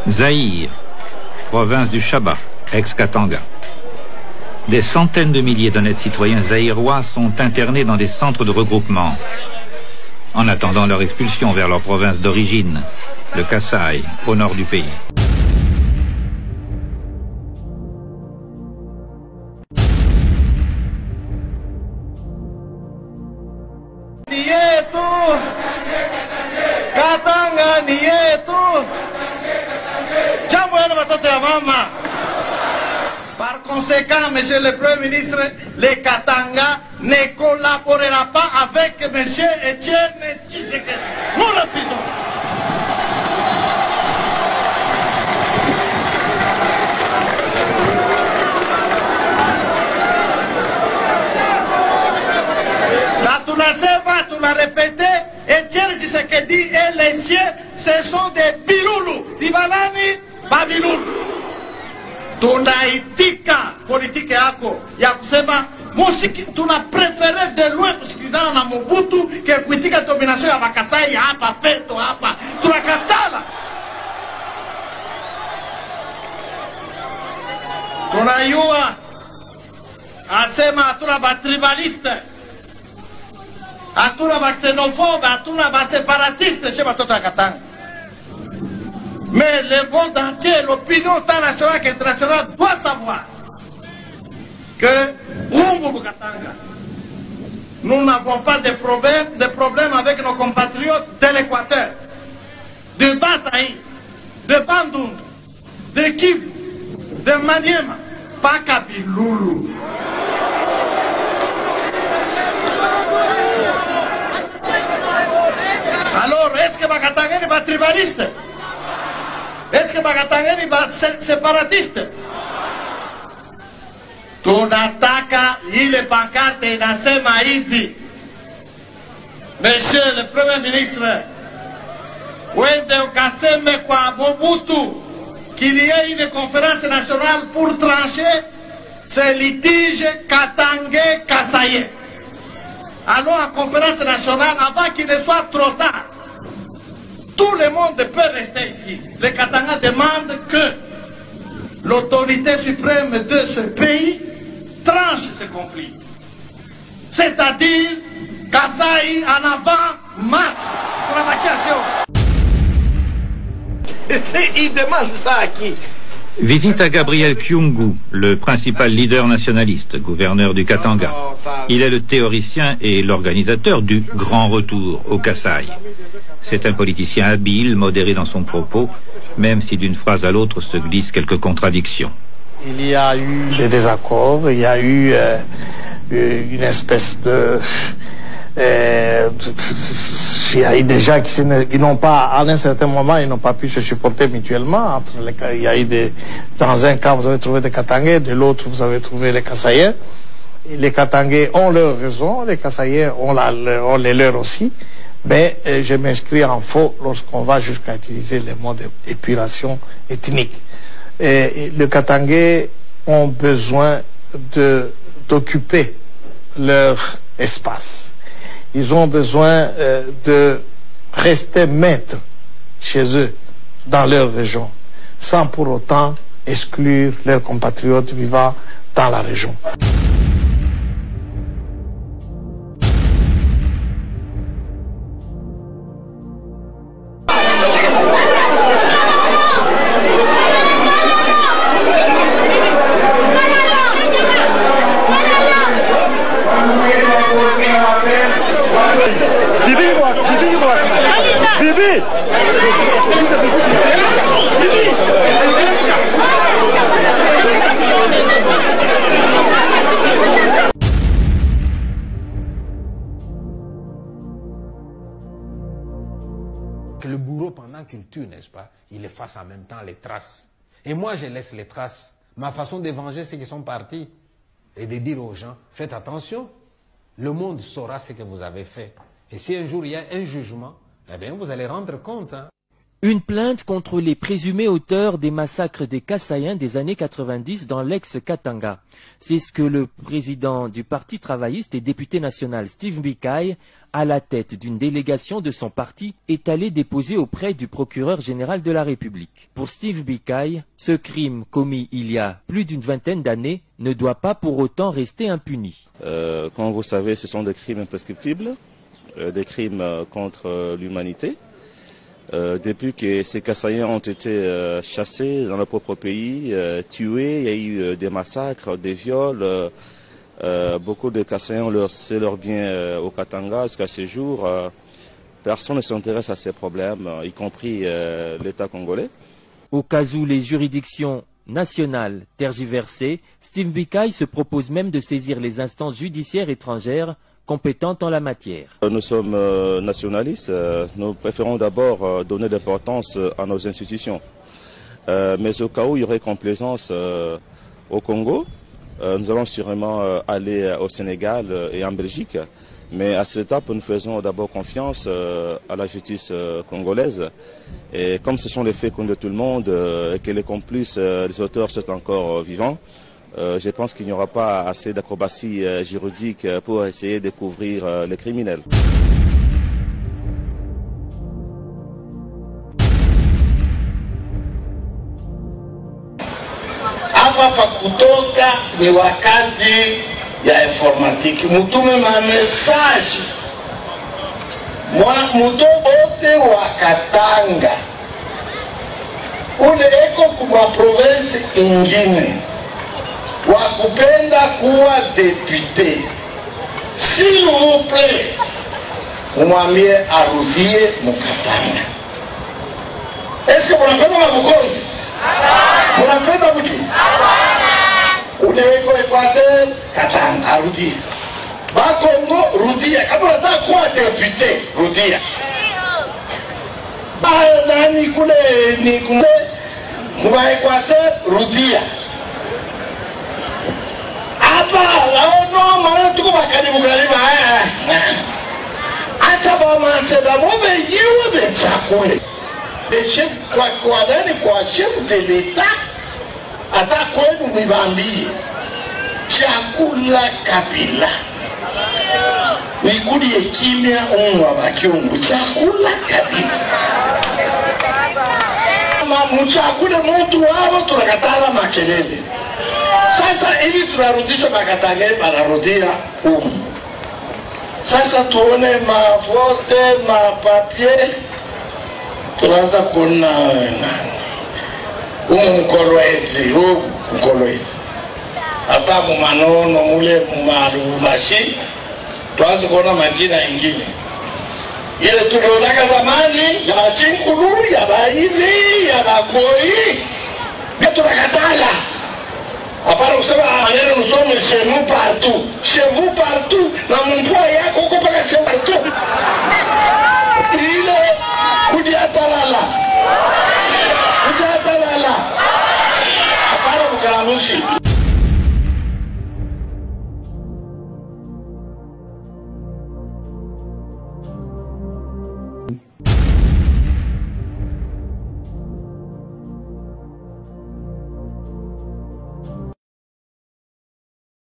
Zaïre, province du Chaba, ex-Katanga. Des centaines de milliers d'honnêtes citoyens zaïrois sont internés dans des centres de regroupement, en attendant leur expulsion vers leur province d'origine, le Kasaï, au nord du pays. Katanga ni yetu. Jambo yenu watoto ya mama. Par conséquent, monsieur le Premier ministre, le Katanga ne collaborera pas avec monsieur Etienne Tshisekedi. Nous refusons. Là, tu la sais pas, tu l'as répété. Etienne Tshisekedi et les siens, ce sont des biloulous. Dibalani, babiloulou. Tunaitika politiki yako ya kusema musiki, tuna prefere de loin kusikilizana na Mobutu ke kuitika domination ya Bakasai hapa peto hapa. Tunakatala. Tunayua asema hatuna batribaliste, hatuna baxenofobe, hatuna baseparatiste chez batoto ya Katanga. Mais le monde entier, l'opinion tant nationale qu'internationale doit savoir que Katanga, nous n'avons pas de problème avec nos compatriotes de l'Équateur, de Basaï, de Bandung, de Kivu, de Maniema, pas Kabiloulou. Alors, est-ce que Bakatanga n'est pas tribaliste? Est-ce que Bakatanga n'est pas séparatiste? Tunataka ile pancarte inasema hivi: Monsieur le Premier ministre, wende ukaseme kwa Mobutu qu'il y ait une conférence nationale pour trancher ce litige Katanga-Kasaye. Allons à conférence nationale avant qu'il ne soit trop tard. Tout le monde peut rester ici. Le Katanga demande que l'autorité suprême de ce pays tranche ce conflit. C'est-à-dire, Kasaï en avant, marche pour la vacation. Il demande ça à qui? Visite à Gabriel Kyungu, le principal leader nationaliste, gouverneur du Katanga. Il est le théoricien et l'organisateur du Grand Retour au Kasaï. C'est un politicien habile, modéré dans son propos, même si d'une phrase à l'autre se glissent quelques contradictions. Il y a eu des désaccords, il y a eu une espèce de... il y a eu des gens qui n'ont pas, à un certain moment, ils n'ont pas pu se supporter mutuellement. Il y a eu dans un cas, vous avez trouvé des Katangais, de l'autre, vous avez trouvé les Kasaïens. Les Katangais ont leur raison, les Kasaïens ont les leurs aussi. Mais je m'inscris en faux lorsqu'on va jusqu'à utiliser les mots d'épuration ethnique. Et les Katangais ont besoin d'occuper leur espace. Ils ont besoin de rester maîtres chez eux, dans leur région, sans pour autant exclure leurs compatriotes vivant dans la région. Que le bourreau, pendant qu'il tue, n'est-ce pas, il efface en même temps les traces. Et moi, je laisse les traces. Ma façon de venger ceux qui sont partis et de dire aux gens, faites attention, le monde saura ce que vous avez fait. Et si un jour il y a un jugement, eh bien, vous allez rendre compte. Hein. Une plainte contre les présumés auteurs des massacres des Kasaïens des années 90 dans l'ex-Katanga. C'est ce que le président du Parti travailliste et député national Steve Mbikai, à la tête d'une délégation de son parti, est allé déposer auprès du procureur général de la République. Pour Steve Mbikai, ce crime commis il y a plus d'une vingtaine d'années ne doit pas pour autant rester impuni. Comme vous savez, ce sont des crimes imprescriptibles, des crimes contre l'humanité. Depuis que ces Kasaïens ont été chassés dans leur propre pays, tués, il y a eu des massacres, des viols. Beaucoup de Kasaïens ont laissé leurs biens au Katanga jusqu'à ce jour. Personne ne s'intéresse à ces problèmes, y compris l'État congolais. Au cas où les juridictions nationales tergiversées, Steve Mbikai se propose même de saisir les instances judiciaires étrangères compétentes en la matière. Nous sommes nationalistes, nous préférons d'abord donner de l'importance à nos institutions. Mais au cas où il y aurait complaisance au Congo, nous allons sûrement aller au Sénégal et en Belgique. Mais à cette étape, nous faisons d'abord confiance à la justice congolaise. Et comme ce sont les faits connus de tout le monde et que les complices, les auteurs sont encore vivants, je pense qu'il n'y aura pas assez d'acrobatie juridique pour essayer de couvrir les criminels. Hapa pa kutoka ni wakati ya informatiki, mutume ma message muto ote wa Katanga ule eko kuma province ingine wakupenda kuwa depute, s'il vous plaît, umwambie arudie Mukatanga. Est-ce que munapenda Mabukonzi? Munapenda Buti? Unaweko Equateur, Katanga, arudie. Bakongo, rudia. Kama unataka kuwa depute, rudia. Nani kule ni kule kwa Equateur, rudia. Hapa laono mara tuko bakaribu karibu haya. Acha ba maseba mobe yewe be chakule. Le chef kwa nani kwa chef de l'État ata kwenu mibambie chakula Kabila. Nikuli ekimya unwa bakiungu chakula Kabila. Mchakule mtu wao tunakatala makelele. Sasa ili tunarudisha Makatanga banarudia Sasa tuone mavote, mapapie, tunaanza kuona Mkolwezi, Mkolwezi. Hata mumanono mule mumarumashi, tuanze kuona majina ingine. Ile tulionaka zamani, ya Bachinkulu, ya Baivi, ya Bakoi, ya tunakatala. Apara kusema maneno nusome chez nous partout. Chez vous partout, na mpwa yako uko paka chez